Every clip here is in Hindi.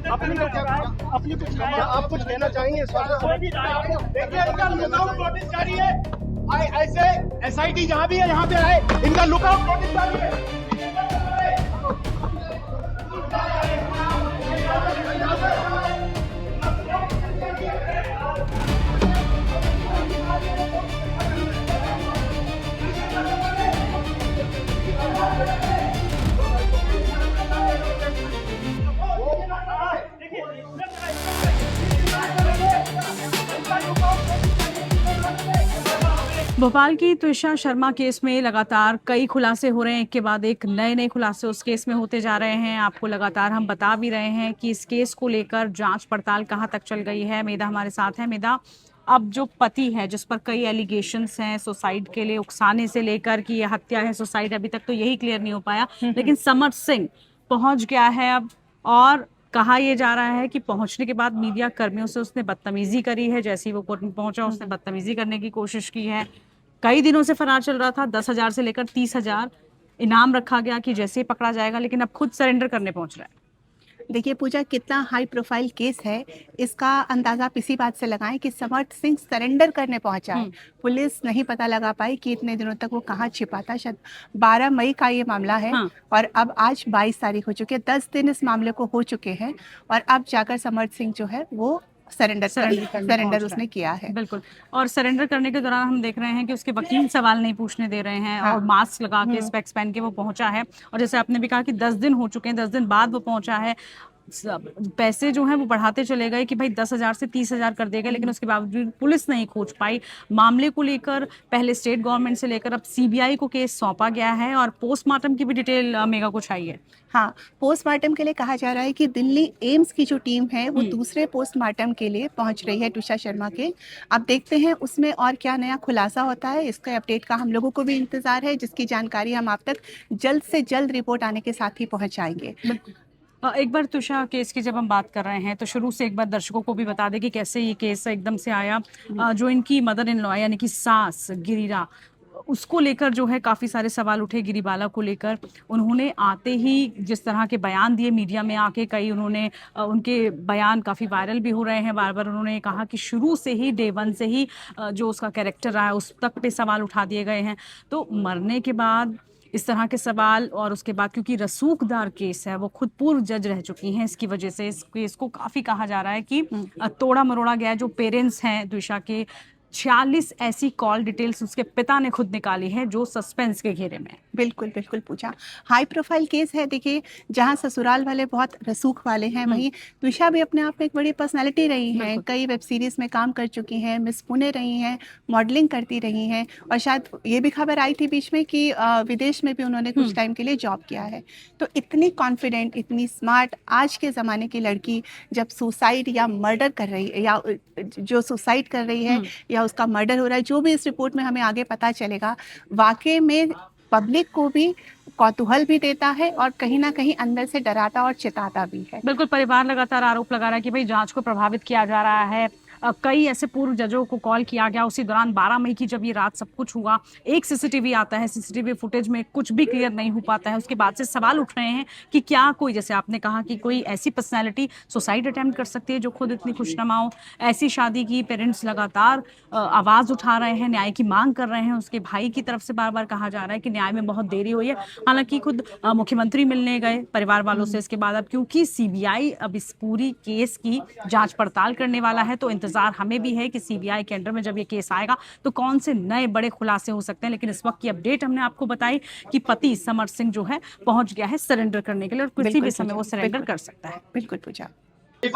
अपनी कुछ आप कुछ कहना चाहेंगे? देखिए इनका लुकआउट नोटिस जारी है। ऐसे एसआईटी जहाँ भी है यहाँ पे आए, इनका लुकआउट नोटिस जारी है। भोपाल की त्विषा शर्मा केस में लगातार कई खुलासे हो रहे हैं, एक के बाद एक नए खुलासे उस केस में होते जा रहे हैं। आपको लगातार हम बता भी रहे हैं कि इस केस को लेकर जांच पड़ताल कहां तक चल गई है। मेधा हमारे साथ है। मेधा, अब जो पति है जिस पर कई एलिगेशंस हैं सुसाइड के लिए उकसाने से लेकर कि यह हत्या है, सुसाइड, अभी तक तो यही क्लियर नहीं हो पाया, लेकिन समर सिंह पहुंच गया है अब। और कहा यह जा रहा है कि पहुंचने के बाद मीडिया कर्मियों से उसने बदतमीजी करी है। जैसे ही वो कोर्ट में पहुंचा उसने बदतमीजी करने की कोशिश की है। कई दिनों से फरार चल रहा था। 10,000 से लेकर 30,000 इनाम रखा गया कि जैसे ही पकड़ा जाएगा, लेकिन अब खुद सरेंडर करने पहुंच रहा है। देखिए पूजा, कितना हाई प्रोफाइल केस है, इसका अंदाजा आप इसी बात से लगाएं कि समर सिंह सरेंडर करने पहुंचा है। पुलिस नहीं पता लगा पाई कि इतने दिनों तक वो कहाँ छिपा था। शायद 12 मई का ये मामला है। और अब आज 22 तारीख हो चुकी है। 10 दिन इस मामले को हो चुके हैं और अब जाकर समर सिंह जो है वो सरेंडर उसने किया है। बिल्कुल। और सरेंडर करने के दौरान हम देख रहे हैं कि उसके वकील सवाल नहीं पूछने दे रहे हैं। और मास्क लगा के, स्पेक्स पहन के वो पहुंचा है। और जैसे आपने भी कहा कि 10 दिन हो चुके हैं, 10 दिन बाद वो पहुंचा है। पैसे जो हैं वो बढ़ाते चले गए कि भाई 10,000 से 30,000 कर देगा, लेकिन उसके बावजूद पुलिस नहीं खोज पाई। मामले को लेकर पहले स्टेट गवर्नमेंट से लेकर अब सीबीआई को केस सौंपा गया है और पोस्टमार्टम की भी डिटेल मेगा को चाहिए। हाँ, पोस्टमार्टम के लिए कहा जा रहा है कि दिल्ली एम्स की जो टीम है वो दूसरे पोस्टमार्टम के लिए पहुंच रही है त्विषा शर्मा के। अब देखते हैं उसमें और क्या नया खुलासा होता है। इसके अपडेट का हम लोगों को भी इंतजार है, जिसकी जानकारी हम आप तक जल्द से जल्द रिपोर्ट आने के साथ ही पहुंचाएंगे। एक बार त्विषा केस की जब हम बात कर रहे हैं तो शुरू से एक बार दर्शकों को भी बता दें कि कैसे ये केस एकदम से आया। जो इनकी मदर इन लॉ यानी कि सास गिरिरा, उसको लेकर जो है काफ़ी सारे सवाल उठे। गिरिबाला को लेकर उन्होंने आते ही जिस तरह के बयान दिए मीडिया में आके, कई उन्होंने उनके बयान काफ़ी वायरल भी हो रहे हैं। बार बार उन्होंने कहा कि शुरू से ही डे वन से ही जो उसका कैरेक्टर रहा है उस तक पे सवाल उठा दिए गए हैं। तो मरने के बाद इस तरह के सवाल, और उसके बाद क्योंकि रसूखदार केस है, वो खुद पूर्व जज रह चुकी हैं, इसकी वजह से इस केस को काफ़ी कहा जा रहा है कि तोड़ा मरोड़ा गया है। जो पेरेंट्स हैं त्विषा के, 46 ऐसी कॉल डिटेल्स उसके पिता ने खुद निकाली है जो सस्पेंस के घेरे में। बिल्कुल बिल्कुल पूछा, हाई प्रोफाइल केस है। देखिए, जहां ससुराल वाले बहुत रसूख वाले हैं, वहीं त्विषा भी अपने आप में एक बड़ी पर्सनालिटी रही हैं। कई वेब सीरीज में काम कर चुकी हैं, मिस पुणे रही हैं, मॉडलिंग करती रही हैं। और शायद ये भी खबर आई थी बीच में कि विदेश में भी उन्होंने कुछ टाइम के लिए जॉब किया है। तो इतनी कॉन्फिडेंट, इतनी स्मार्ट आज के ज़माने की लड़की जब सुसाइड या मर्डर कर रही है, या जो सुसाइड कर रही है या उसका मर्डर हो रहा है, जो भी इस रिपोर्ट में हमें आगे पता चलेगा, वाकई में पब्लिक को भी कौतूहल भी देता है और कहीं ना कहीं अंदर से डराता और चिताता भी है। बिल्कुल। परिवार लगातार आरोप लगा रहा है कि भाई जांच को प्रभावित किया जा रहा है। कई ऐसे पूर्व जजों को कॉल किया गया उसी दौरान। 12 मई की जब ये रात सब कुछ हुआ, एक सीसीटीवी आता है, सीसीटीवी फुटेज में कुछ भी क्लियर नहीं हो पाता है। उसके बाद से सवाल उठ रहे हैं कि क्या कोई, जैसे आपने कहा कि कोई ऐसी पर्सनैलिटी सुसाइड अटेम्प्ट कर सकती है जो खुद इतनी खुशनुमा हो। ऐसी शादी की पेरेंट्स लगातार आवाज उठा रहे हैं, न्याय की मांग कर रहे हैं। उसके भाई की तरफ से बार बार कहा जा रहा है कि न्याय में बहुत देरी हुई है। हालांकि खुद मुख्यमंत्री मिलने गए परिवार वालों से इसके बाद। अब क्योंकि सीबीआई अब इस पूरी केस की जांच पड़ताल करने वाला है, तो इंतजार हमें भी है कि सीबीआई के अंडर में जब ये केस आएगा तो कौन से नए बड़े खुलासे हो सकते हैं। लेकिन इस वक्त की अपडेट हमने आपको बताई कि पति समर सिंह जो है पहुंच गया है सरेंडर करने के लिए, और किसी भी समय वो सरेंडर कर सकता है। बिल्कुल पूजा। Can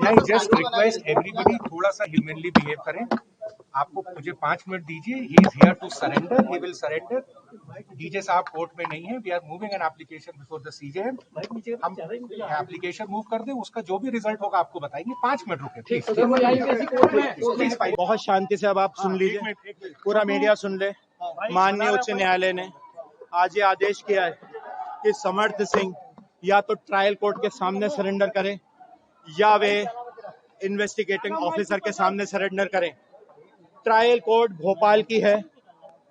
I just request everybody थोड़ा सा ह्यूमनली बिहेव करें। आपको मुझे 5 मिनट दीजिए। He is here to surrender. He will surrender. DJ साहब कोर्ट में नहीं है। We are moving an application before the CJ. हम एप्लीकेशन मूव कर दें, उसका जो भी रिजल्ट होगा आपको बताएंगे। 5 मिनट रुके प्लीज। बहुत शांति से अब आप सुन लीजिए, पूरा मीडिया सुन ले। माननीय उच्च न्यायालय ने आज ये आदेश किया है कि समर्थ सिंह या तो ट्रायल कोर्ट के सामने सरेंडर करें या वे इन्वेस्टिगेटिंग ऑफिसर के सामने सरेंडर करें। ट्रायल कोर्ट भोपाल की है,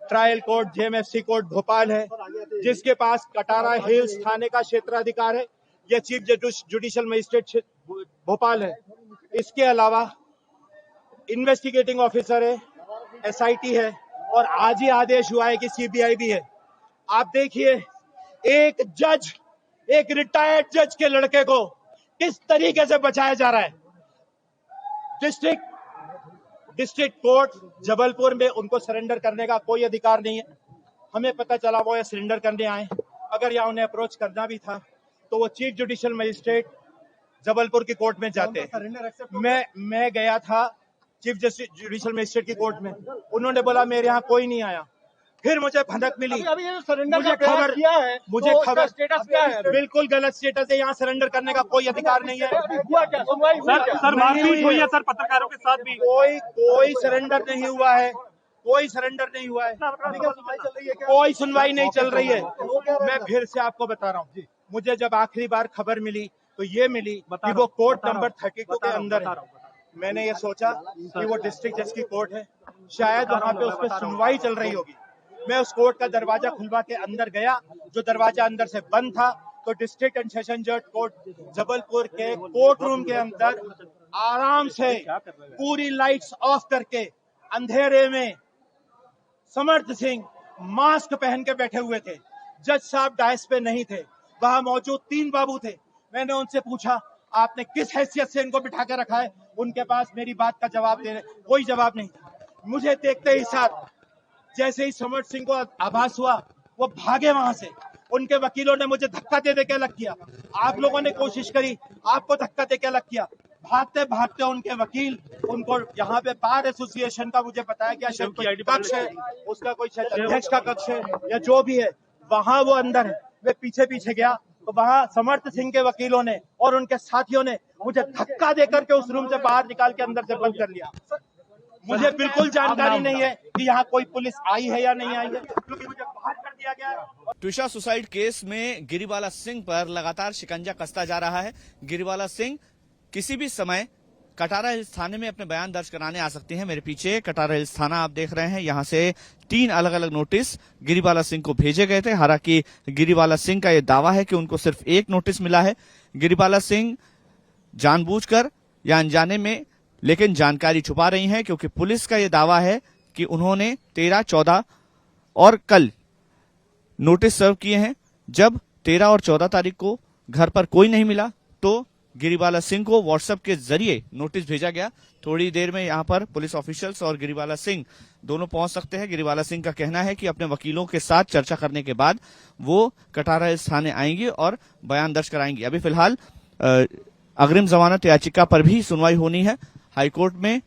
trial court JMFC court Bhopal है, जिसके पास कटारा हिल्स थाने का क्षेत्राधिकार है। यह चीफ जुडिशियल मजिस्ट्रेट भोपाल है। इसके अलावा इन्वेस्टिगेटिंग ऑफिसर है, एसआईटी है, और आज ही आदेश हुआ है कि सीबीआई भी है। आप देखिए, एक जज, एक रिटायर्ड जज के लड़के को किस तरीके से बचाया जा रहा है। डिस्ट्रिक्ट कोर्ट जबलपुर में उनको सरेंडर करने का कोई अधिकार नहीं है। हमें पता चला वो यहाँ सरेंडर करने आए। अगर यहाँ उन्हें अप्रोच करना भी था तो वो चीफ जुडिशियल मजिस्ट्रेट जबलपुर की कोर्ट में जाते हैं। मैं गया था चीफ जुडिशियल मजिस्ट्रेट की कोर्ट में, उन्होंने बोला मेरे यहाँ कोई नहीं आया। फिर मुझे भनक मिली, अभी ये सरेंडर मुझे का खबर किया है, मुझे तो खबर स्टेटस क्या है? बिल्कुल गलत स्टेटस है। यहाँ सरेंडर करने का कोई अधिकार नहीं है। हुआ क्या? सुनवाई हुई क्या? सर मारपीट हुई है सर, पत्रकारों के साथ भी। कोई सरेंडर नहीं हुआ है, कोई सरेंडर नहीं हुआ है, कोई सुनवाई नहीं चल रही है। मैं फिर से आपको बता रहा हूँ, मुझे जब आखिरी बार खबर मिली तो ये मिली कि वो कोर्ट नंबर 32 के अंदर है। मैंने ये सोचा कि वो डिस्ट्रिक्ट जज की कोर्ट है, शायद वहाँ पे उस पर सुनवाई चल रही होगी। मैं उस कोर्ट का दरवाजा खुलवा के अंदर गया, जो दरवाजा अंदर से बंद था, तो डिस्ट्रिक्ट एंड सेशन जज कोर्ट जबलपुर के कोर्ट रूम के अंदर आराम से पूरी लाइट्स ऑफ करके अंधेरे में समर्थ सिंह मास्क पहन के बैठे हुए थे। जज साहब डायस पे नहीं थे, वहां मौजूद 3 बाबू थे। मैंने उनसे पूछा आपने किस हैसियत से इनको बिठा के रखा है? उनके पास मेरी बात का जवाब देने कोई जवाब नहीं था। मुझे देखते ही साथ जैसे ही समर्थ सिंह को आभास हुआ वो भागे वहां से। उनके वकीलों ने मुझे धक्का दे के अलग किया। आप लोगों ने कोशिश करी, आपको धक्का दे के अलग किया। भागते भागते उनके वकील उनको यहाँ पे बार एसोसिएशन का मुझे बताया कि शायद कोई कक्ष है, उसका कोई शायद अध्यक्ष का कक्ष है या जो भी है, वहां वो अंदर है। वे पीछे पीछे गया तो वहां समर्थ सिंह के वकीलों ने और उनके साथियों ने मुझे धक्का देकर के उस रूम से बाहर निकाल के अंदर से बंद कर लिया। मुझे बिल्कुल जानकारी नहीं है कि यहाँ कोई पुलिस आई है या नहीं आई है, क्योंकि मुझे बाहर कर दिया गया है। ट्विशा सुसाइड केस में गिरिबाला सिंह पर लगातार शिकंजा कसता जा रहा है। गिरिबाला सिंह किसी भी समय कटारा हिल्स थाने में अपने बयान दर्ज कराने आ सकती हैं। मेरे पीछे कटारा हिल्स थाना आप देख रहे हैं, यहाँ से 3 अलग अलग नोटिस गिरिबाला सिंह को भेजे गए थे। हालांकि गिरिबाला सिंह का यह दावा है कि उनको सिर्फ 1 नोटिस मिला है। गिरिबाला सिंह जानबूझकर या अनजाने में लेकिन जानकारी छुपा रही हैं, क्योंकि पुलिस का यह दावा है कि उन्होंने 13, 14 और कल नोटिस सर्व किए हैं। जब 13 और 14 तारीख को घर पर कोई नहीं मिला तो गिरिबाला सिंह को व्हाट्सएप के जरिए नोटिस भेजा गया। थोड़ी देर में यहां पर पुलिस ऑफिशियल्स और गिरिबाला सिंह दोनों पहुंच सकते हैं। गिरिबाला सिंह का कहना है कि अपने वकीलों के साथ चर्चा करने के बाद वो कटारा हिल्स थाने आएंगे और बयान दर्ज कराएंगे। अभी फिलहाल अग्रिम जमानत याचिका पर भी सुनवाई होनी है। हाईकोर्ट में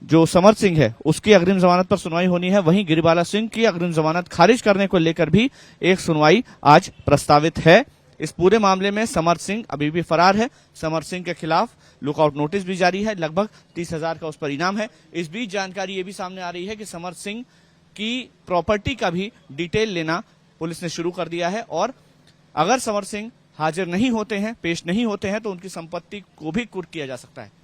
जो समर्थ सिंह है उसकी अग्रिम जमानत पर सुनवाई होनी है, वहीं गिरिबाला सिंह की अग्रिम जमानत खारिज करने को लेकर भी एक सुनवाई आज प्रस्तावित है। इस पूरे मामले में समर्थ सिंह अभी भी फरार है। समर्थ सिंह के खिलाफ लुकआउट नोटिस भी जारी है, लगभग 30,000 का उस पर इनाम है। इस बीच जानकारी ये भी सामने आ रही है कि समर्थ सिंह की प्रॉपर्टी का भी डिटेल लेना पुलिस ने शुरू कर दिया है, और अगर समर्थ सिंह हाजिर नहीं होते हैं, पेश नहीं होते हैं, तो उनकी संपत्ति को भी कुर्क किया जा सकता है।